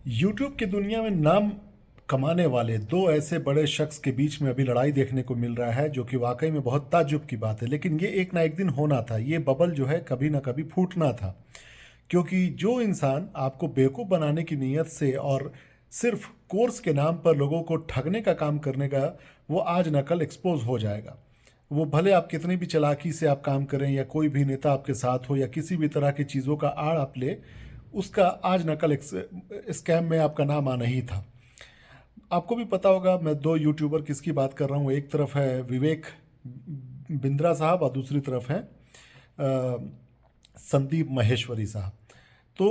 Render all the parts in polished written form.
YouTube की दुनिया में नाम कमाने वाले दो ऐसे बड़े शख्स के बीच में अभी लड़ाई देखने को मिल रहा है, जो कि वाकई में बहुत ताज्जुब की बात है। लेकिन ये एक ना एक दिन होना था, ये बबल जो है कभी ना कभी फूटना था। क्योंकि जो इंसान आपको बेवकूफ़ बनाने की नीयत से और सिर्फ कोर्स के नाम पर लोगों को ठगने का काम करने का, वो आज न कल एक्सपोज हो जाएगा। वो भले आप कितनी भी चालाकी से आप काम करें, या कोई भी नेता आपके साथ हो, या किसी भी तरह की चीज़ों का आड़ आप ले, उसका आज न कल स्कैम में आपका नाम आना ही था। आपको भी पता होगा मैं दो यूट्यूबर किसकी बात कर रहा हूँ। एक तरफ है विवेक बिंद्रा साहब और दूसरी तरफ है संदीप माहेश्वरी साहब। तो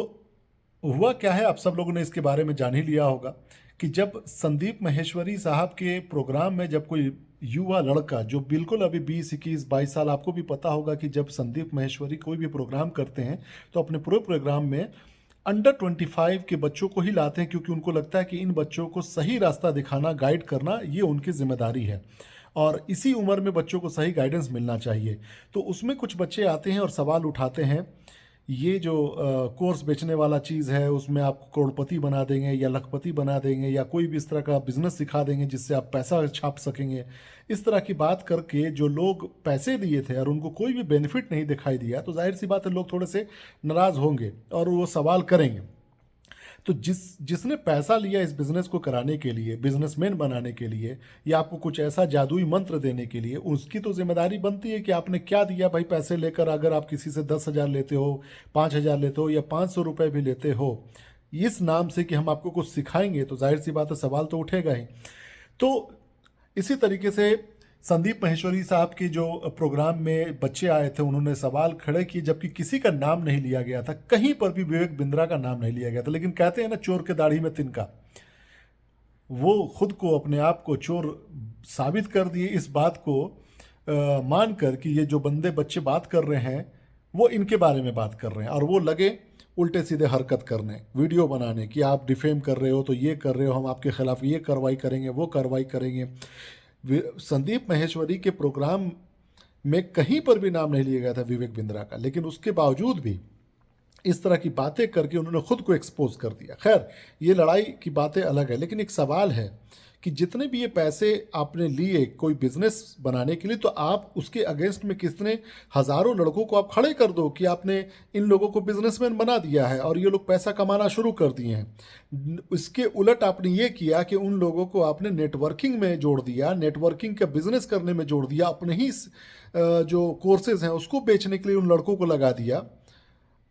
हुआ क्या है, आप सब लोगों ने इसके बारे में जान ही लिया होगा कि जब संदीप माहेश्वरी साहब के प्रोग्राम में जब कोई युवा लड़का जो बिल्कुल अभी 20, 21, 22 साल, आपको भी पता होगा कि जब संदीप माहेश्वरी कोई भी प्रोग्राम करते हैं तो अपने पूरे प्रोग्राम में अंडर 25 के बच्चों को ही लाते हैं, क्योंकि उनको लगता है कि इन बच्चों को सही रास्ता दिखाना, गाइड करना, ये उनकी जिम्मेदारी है और इसी उम्र में बच्चों को सही गाइडेंस मिलना चाहिए। तो उसमें कुछ बच्चे आते हैं और सवाल उठाते हैं, ये जो कोर्स बेचने वाला चीज़ है उसमें आपको करोड़पति बना देंगे या लखपति बना देंगे या कोई भी इस तरह का बिजनेस सिखा देंगे जिससे आप पैसा छाप सकेंगे। इस तरह की बात करके जो लोग पैसे दिए थे और उनको कोई भी बेनिफिट नहीं दिखाई दिया, तो जाहिर सी बात है लोग थोड़े से नाराज़ होंगे और वो सवाल करेंगे। तो जिसने पैसा लिया इस बिज़नेस को कराने के लिए, बिजनेसमैन बनाने के लिए, या आपको कुछ ऐसा जादुई मंत्र देने के लिए, उसकी तो जिम्मेदारी बनती है कि आपने क्या दिया भाई पैसे लेकर। अगर आप किसी से 10,000 लेते हो, 5,000 लेते हो या 500 रुपये भी लेते हो इस नाम से कि हम आपको कुछ सिखाएंगे, तो जाहिर सी बात है सवाल तो उठेगा ही। तो इसी तरीके से संदीप माहेश्वरी साहब के जो प्रोग्राम में बच्चे आए थे, उन्होंने सवाल खड़े किए जबकि किसी का नाम नहीं लिया गया था, कहीं पर भी विवेक बिंद्रा का नाम नहीं लिया गया था। लेकिन कहते हैं ना, चोर के दाढ़ी में तिनका, वो खुद को, अपने आप को चोर साबित कर दिए इस बात को मानकर कि ये जो बंदे बच्चे बात कर रहे हैं वो इनके बारे में बात कर रहे हैं, और वो लगे उल्टे सीधे हरकत करने, वीडियो बनाने कि आप डिफेम कर रहे हो तो ये कर रहे हो, हम आपके खिलाफ ये कार्रवाई करेंगे, वो कार्रवाई करेंगे। संदीप माहेश्वरी के प्रोग्राम में कहीं पर भी नाम नहीं लिया गया था विवेक बिंद्रा का, लेकिन उसके बावजूद भी इस तरह की बातें करके उन्होंने खुद को एक्सपोज कर दिया। खैर, ये लड़ाई की बातें अलग है, लेकिन एक सवाल है कि जितने भी ये पैसे आपने लिए कोई बिजनेस बनाने के लिए, तो आप उसके अगेंस्ट में कितने हज़ारों लड़कों को आप खड़े कर दो कि आपने इन लोगों को बिजनेसमैन बना दिया है और ये लोग पैसा कमाना शुरू कर दिए हैं। इसके उलट आपने ये किया कि उन लोगों को आपने नेटवर्किंग में जोड़ दिया, नेटवर्किंग का बिजनेस करने में जोड़ दिया, अपने ही जो कोर्सेज हैं उसको बेचने के लिए उन लड़कों को लगा दिया।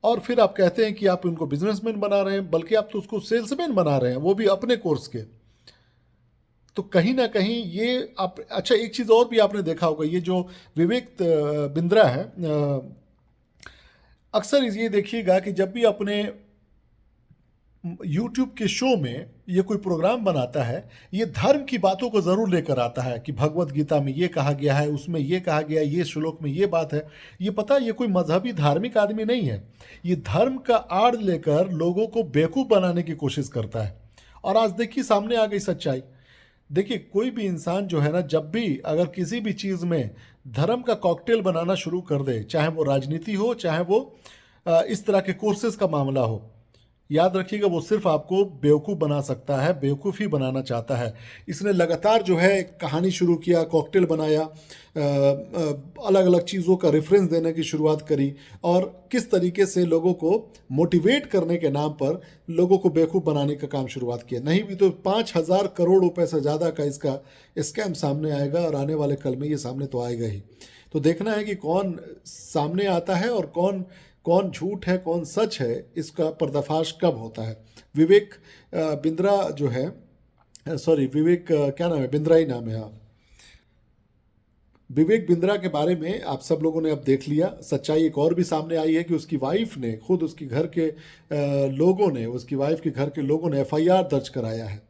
और फिर आप कहते हैं कि आप उनको बिजनेसमैन बना रहे हैं, बल्कि आप तो उसको सेल्समैन बना रहे हैं, वो भी अपने कोर्स के। तो कहीं ना कहीं ये आप, अच्छा एक चीज़ और भी आपने देखा होगा, ये जो विवेक बिंद्रा है, अक्सर ये देखिएगा कि जब भी अपने यूट्यूब के शो में ये कोई प्रोग्राम बनाता है, ये धर्म की बातों को ज़रूर लेकर आता है कि भगवत गीता में ये कहा गया है, उसमें ये कहा गया है, ये श्लोक में ये बात है। ये पता है, ये कोई मजहबी धार्मिक आदमी नहीं है, ये धर्म का आड़ लेकर लोगों को बेवकूफ़ बनाने की कोशिश करता है। और आज देखिए सामने आ गई सच्चाई। देखिए, कोई भी इंसान जो है ना, जब भी अगर किसी भी चीज़ में धर्म का कॉकटेल बनाना शुरू कर दे, चाहे वो राजनीति हो, चाहे वो इस तरह के कोर्सेज का मामला हो, याद रखिएगा वो सिर्फ आपको बेवकूफ़ बना सकता है, बेवकूफ़ ही बनाना चाहता है। इसने लगातार जो है एक कहानी शुरू किया, कॉकटेल बनाया, अलग अलग चीज़ों का रेफरेंस देने की शुरुआत करी, और किस तरीके से लोगों को मोटिवेट करने के नाम पर लोगों को बेवकूफ़ बनाने का काम शुरुआत किया। नहीं भी तो 5,000 करोड़ रुपए से ज़्यादा का इसका स्कैम सामने आएगा, और आने वाले कल में ये सामने तो आएगा ही। तो देखना है कि कौन सामने आता है और कौन कौन झूठ है, कौन सच है, इसका पर्दाफाश कब होता है। विवेक बिंद्रा जो है, सॉरी विवेक क्या नाम है, बिंद्रा ही नाम है, हाँ। विवेक बिंद्रा के बारे में आप सब लोगों ने अब देख लिया। सच्चाई एक और भी सामने आई है कि उसकी वाइफ ने खुद, उसकी घर के लोगों ने, उसकी वाइफ के घर के लोगों ने एफआईआर दर्ज कराया है।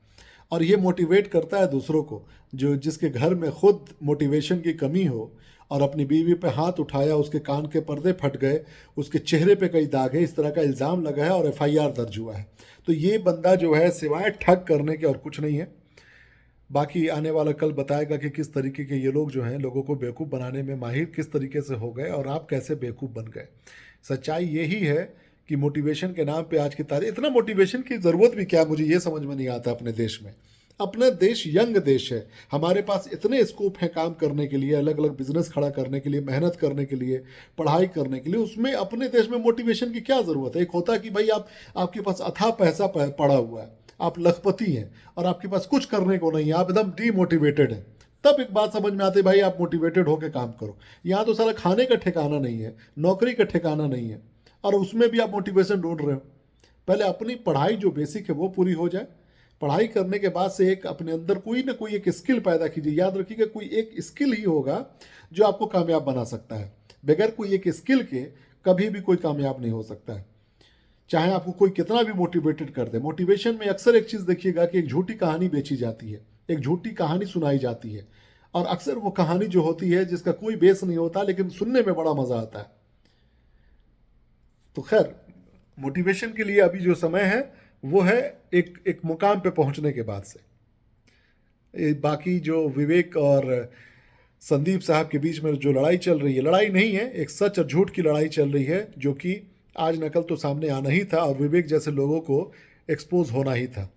और ये मोटिवेट करता है दूसरों को, जो जिसके घर में खुद मोटिवेशन की कमी हो, और अपनी बीवी पे हाथ उठाया, उसके कान के पर्दे फट गए, उसके चेहरे पे कई दाग है, इस तरह का इल्ज़ाम लगा है और एफआईआर दर्ज हुआ है। तो ये बंदा जो है सिवाय ठग करने के और कुछ नहीं है। बाकी आने वाला कल बताएगा कि किस तरीके के ये लोग जो हैं लोगों को बेवकूफ़ बनाने में माहिर किस तरीके से हो गए और आप कैसे बेवकूफ़ बन गए। सच्चाई यही है कि मोटिवेशन के नाम पे आज की तारीख, इतना मोटिवेशन की ज़रूरत भी क्या, मुझे ये समझ में नहीं आता अपने देश में। अपना देश यंग देश है, हमारे पास इतने स्कोप हैं काम करने के लिए, अलग अलग बिजनेस खड़ा करने के लिए, मेहनत करने के लिए, पढ़ाई करने के लिए, उसमें अपने देश में मोटिवेशन की क्या ज़रूरत है। एक होता है कि भाई आपके पास अथाह पैसा पड़ा हुआ है, आप लखपति हैं और आपके पास कुछ करने को नहीं है, आप एकदम डीमोटिवेटेड हैं, तब एक बात समझ में आती है भाई आप मोटिवेटेड होकर काम करो। यहाँ तो सारा खाने का ठिकाना नहीं है, नौकरी का ठिकाना नहीं है, और उसमें भी आप मोटिवेशन ढूंढ रहे हो। पहले अपनी पढ़ाई जो बेसिक है वो पूरी हो जाए, पढ़ाई करने के बाद से एक अपने अंदर कोई ना कोई एक स्किल पैदा कीजिए। याद रखिएगा कोई एक स्किल ही होगा जो आपको कामयाब बना सकता है, बगैर कोई एक स्किल के कभी भी कोई कामयाब नहीं हो सकता है, चाहे आपको कोई कितना भी मोटिवेटेड कर दे। मोटिवेशन में अक्सर एक चीज़ देखिएगा कि एक झूठी कहानी बेची जाती है, एक झूठी कहानी सुनाई जाती है, और अक्सर वो कहानी जो होती है जिसका कोई बेस नहीं होता लेकिन सुनने में बड़ा मज़ा आता है। तो खैर, मोटिवेशन के लिए अभी जो समय है वो है एक मुकाम पे पहुंचने के बाद से। बाकी जो विवेक और संदीप साहब के बीच में जो लड़ाई चल रही है, लड़ाई नहीं है, एक सच और झूठ की लड़ाई चल रही है, जो कि आज न कल तो सामने आना ही था और विवेक जैसे लोगों को एक्सपोज होना ही था।